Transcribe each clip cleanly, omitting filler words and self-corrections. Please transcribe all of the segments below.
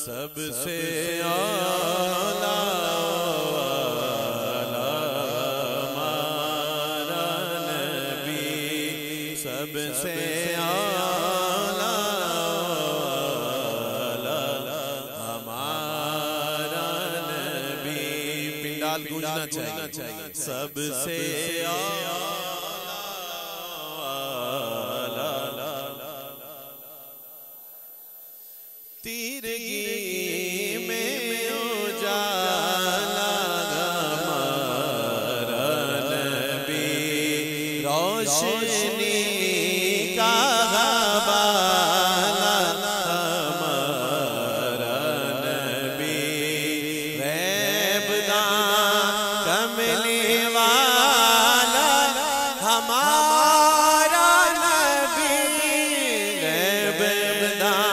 सबसे आला हमारा नबी, सबसे आला हमारा नबी। पिंडाल गूंजना चाहिए। सबसे आला तीरगी में उजाला हमारा नबी, रोशनी का हवाला हमारा नबी, गैबदां कमली वाला हमारा नबी, गैबदां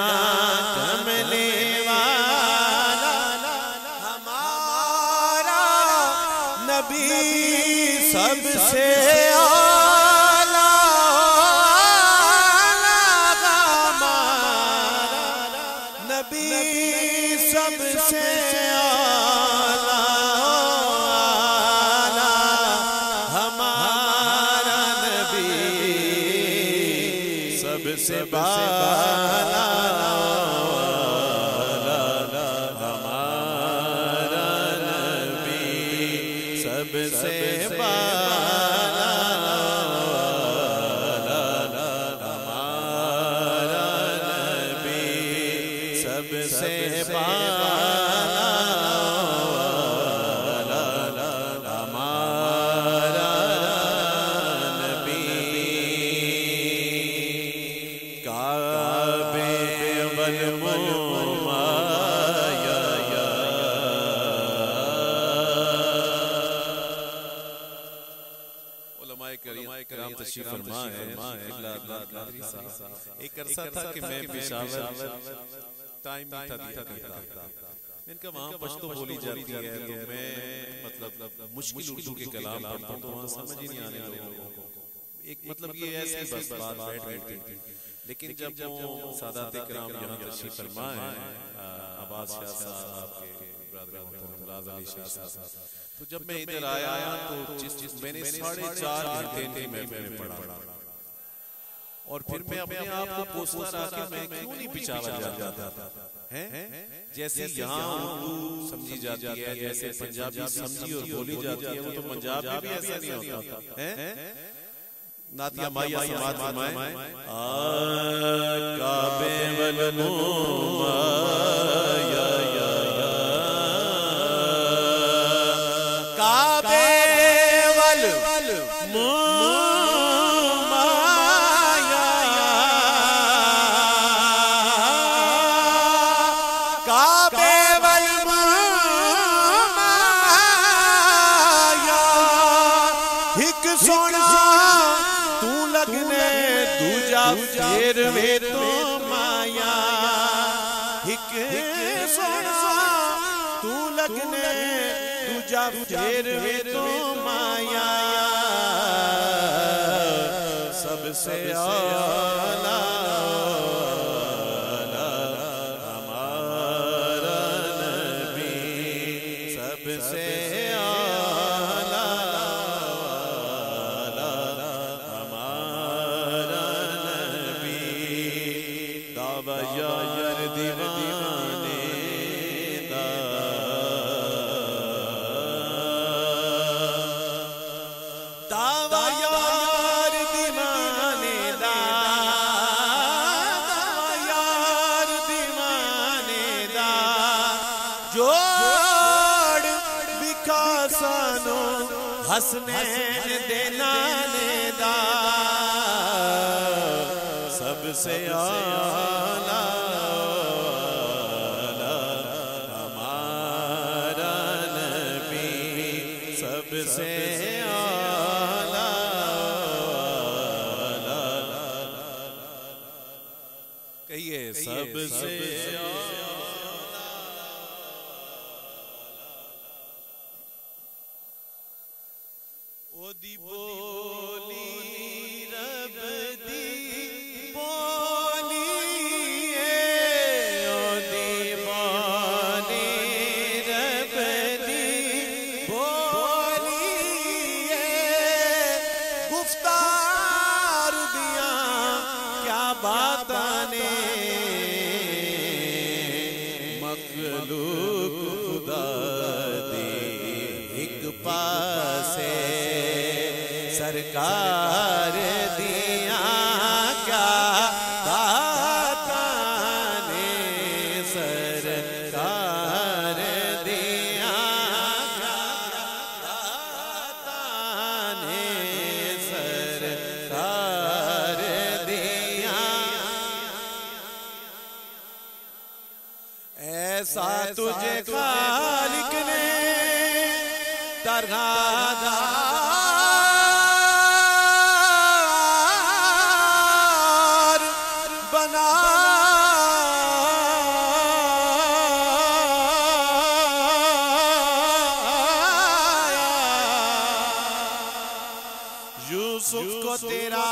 नबी, सबसे आला हमारा नबी, सबसे आला हमारा नबी, सबसे बाला सबसे बाला हमारा नबी, सबसे बाला हमारा नबी। काबे वल कराम तशरीफ फरमा है। एक अरसा था कि मैं पेशावर टाइम था दिया करता था, इनका वहाँ पश्तो बोली जाती है तो मैं मतलब मुश्किल उर्दू के कलाम पढ़ता हूँ तो वहाँ समझ ही नहीं आने लोगों को। एक मतलब ये ऐसी बस बात बैठ गई थी। लेकिन जब वो सादात किराम यहाँ तशरीफ फरमा है, अब्बास शाह साहब आपके ब्रदर मुलाज़ अली शाह साहब, तो जब मैं इधर आया तो मैंने 4.5 घंटे में पढ़ा और फिर मैं अपने आप को कोसता रहा कि मैं क्यों नहीं पिछावा जाता था। हैं जैसे यहाँ उर्दू समझी जाती है, जैसे पंजाबी समझी और बोली जाती है, वो तो पंजाबी भी ऐसा नहीं होता। हैं नातिया माया समात फरमाए, काबे वल मुमाया, काबे वल मुमाया, काबे वल मुमाया, हिक सोना तू लगने दूजा फेर वे तो माया, हिक सोना तू लगने दूजा फेर वे तो माया, सबसे आला हमारा नबी, सबसे आला हमारा नबी। दावा यार दीवाने दा, दावा यार दीवाने दा, दावा यार दीवाने दा, जोड़ विकासानो हसनैन देना ने दा, सबसे आला हमारा नबी, सबसे आला कहिए, सबसे ओदी बोली रब दी बोली, ओदी बोली उतार दिया क्या बात ने, मखलूक खुदा दी एक पासे सरकार दिया क्या बात ने, सरकार दिया क्या बात ने, सरकार दिया। ऐसा तुझे खालिक ने तरगादार बनाया, यूसुफ को तेरा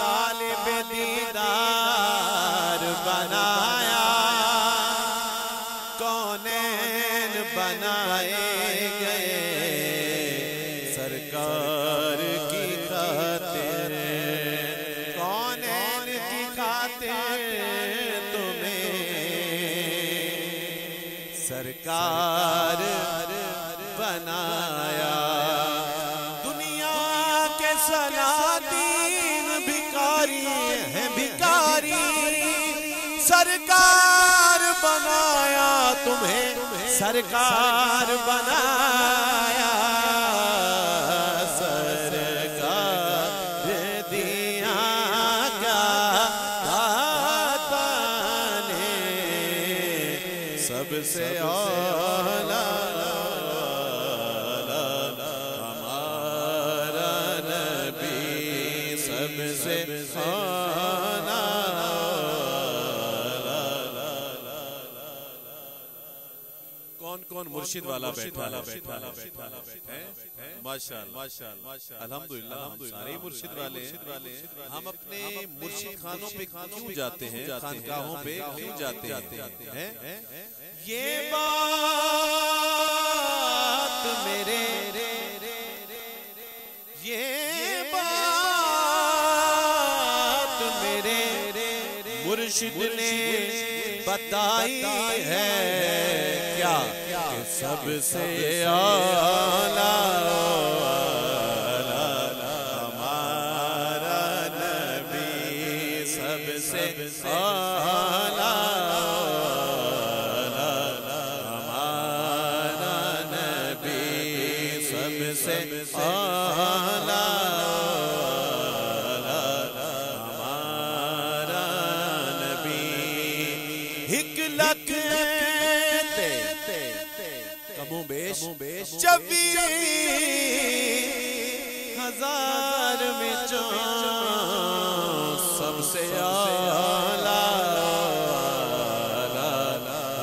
तालिबे दीदार बनाया, कौनैन बनाए गए सरकार की खातिर, कौनैन की खातिर तुम्हें सरकार बनाया। दुनिया के सलातीन भिखारी हैं भिखारी, सरकार बनाया तुम्हें सरकार बनाया, सरकार दिया क्या बात ने, सबसे औला हमारा नबी, सबसे औला। कौन कौन मुर्शिद वाला बैठा है माशाअल्लाह अल्हम्दुलिल्लाह, सारे मुर्शिद वाले हैं। हम अपने मुर्शिद खानों पे क्यों जाते हैं, खानकाहों पे क्यों जाते हैं? ये बात मेरे, ये बात मेरे मुर्शिद ने बताई है क्या, कि सबसे आला हमारा नबी, सबसे आला हमारा नबी, सबसे आला हमारा नबी। हिक लख कमोबेश 24,000 में सबसे आला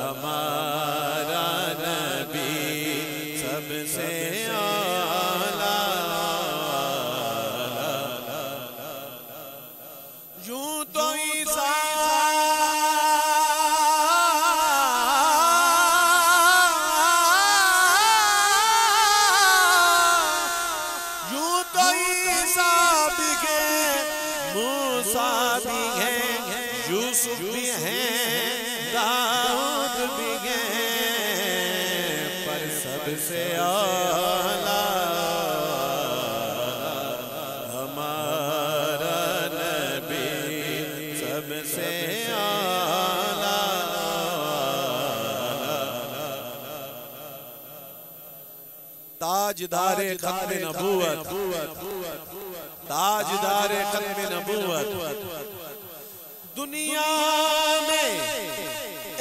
हमारा नबी, सबसे आला। यूं तो ईसा मूसा भी हैं, यूसुफ भी हैं, दाऊद भी हैं, पर सबसे आला हमारा नबी, सबसे आला। ताजदारे खत्म नबूवत, ताजदारे खत्म नबूवत, दुनिया में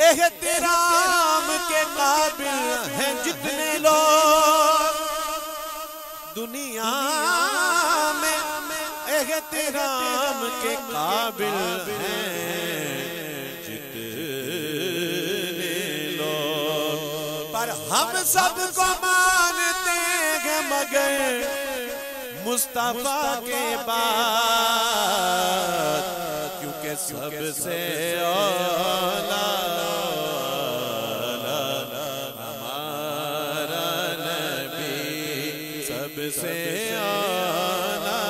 एहतराम के काबिल हैं जितने लोग, दुनिया में एहतराम के काबिल हैं जितने लोग, पर हम सबको मानते हैं मगर मुस्तफा के बाद, क्योंकि सबसे औला हमारा नबी, सबसे औला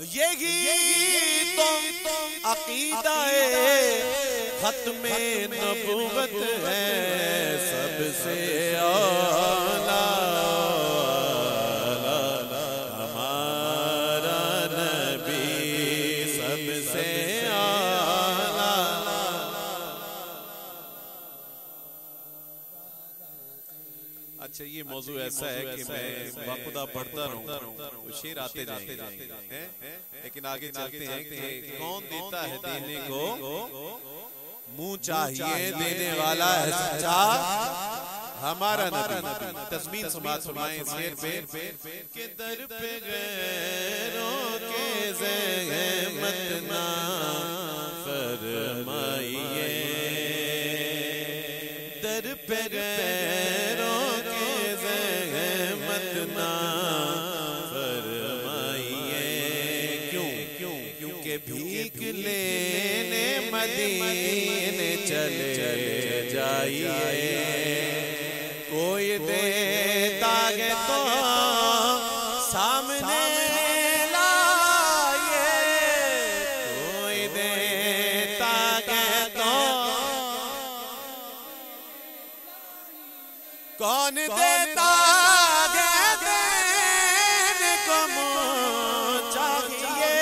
यही तो अकीदा-ए खत्मे नबूवत है सबसे आला हमारा नबी सबसे आला। अच्छा ये मौजू ऐसा है कि मैं बाखुदा पढ़ता रहूं तो शेर आते जाएंगे हैं, लेकिन आगे चलते हैं कि कौन देता है देने को मुंह चाहिए देने वाला है सच्चा हमारा नबी। तस्मीन समाज फरमाए शेर पे के दर पे गैरों के ज़हमत ना फरमाइए, दर पे गैरों के ज़हमत ना फरमाइए। क्यों क्यों क्योंकि भीख लेने मदीने चले जाइए, कोई देता है तो सामने लाइए, कोई देता है तो कौन देता है देने को मुँह चाहिए,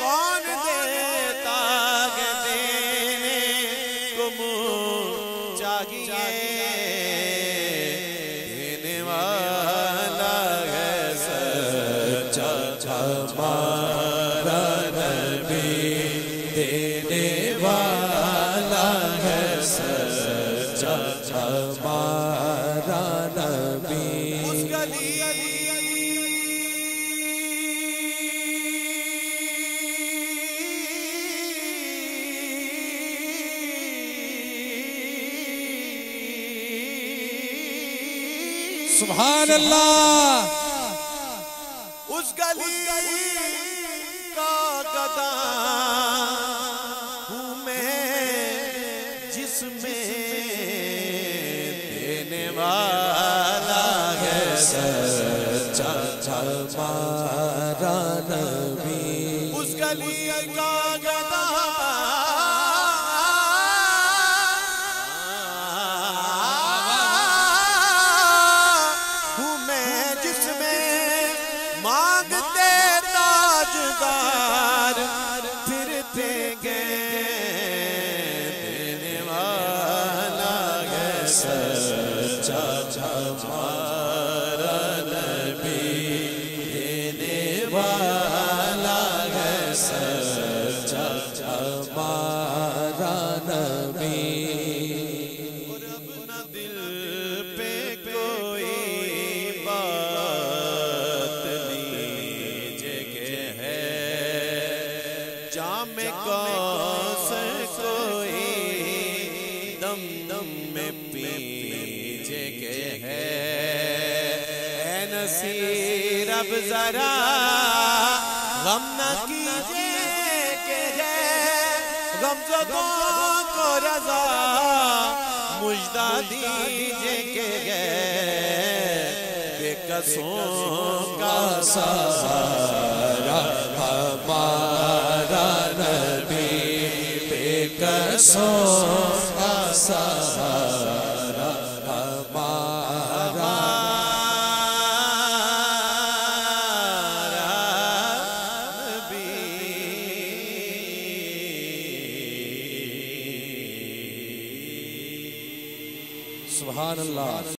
कौन देता है देने को मुँह चाहिए, देने वाला है सच्चा हमारा नबी, देने वाला है सच्चा हमारा नबी। उस गली सुभान अल्लाह। उस गली का गदा हूँ मैं जिसमें देने वाला है सच्चा हमारा नबी। उस गली का गदा हूँ मैं जिसमें मांगते ताजदार फिरते गए, देने वाला है सच्चा हमारा नबी, देने वाला है सच्चा हमारा नबी। और अब न दिल पे कोई बात लीजिए है, जाम कौसर कोई दम दम में पीजिए है। ऐ नसीर अब जरा गम न कीजिए के है, गमज़दों को रज़ा मुजदा दीजिए के बेकसों का सहारा हमारा नबी, बेकसों का सहारा हमारा नबी। सुभान अल्लाह।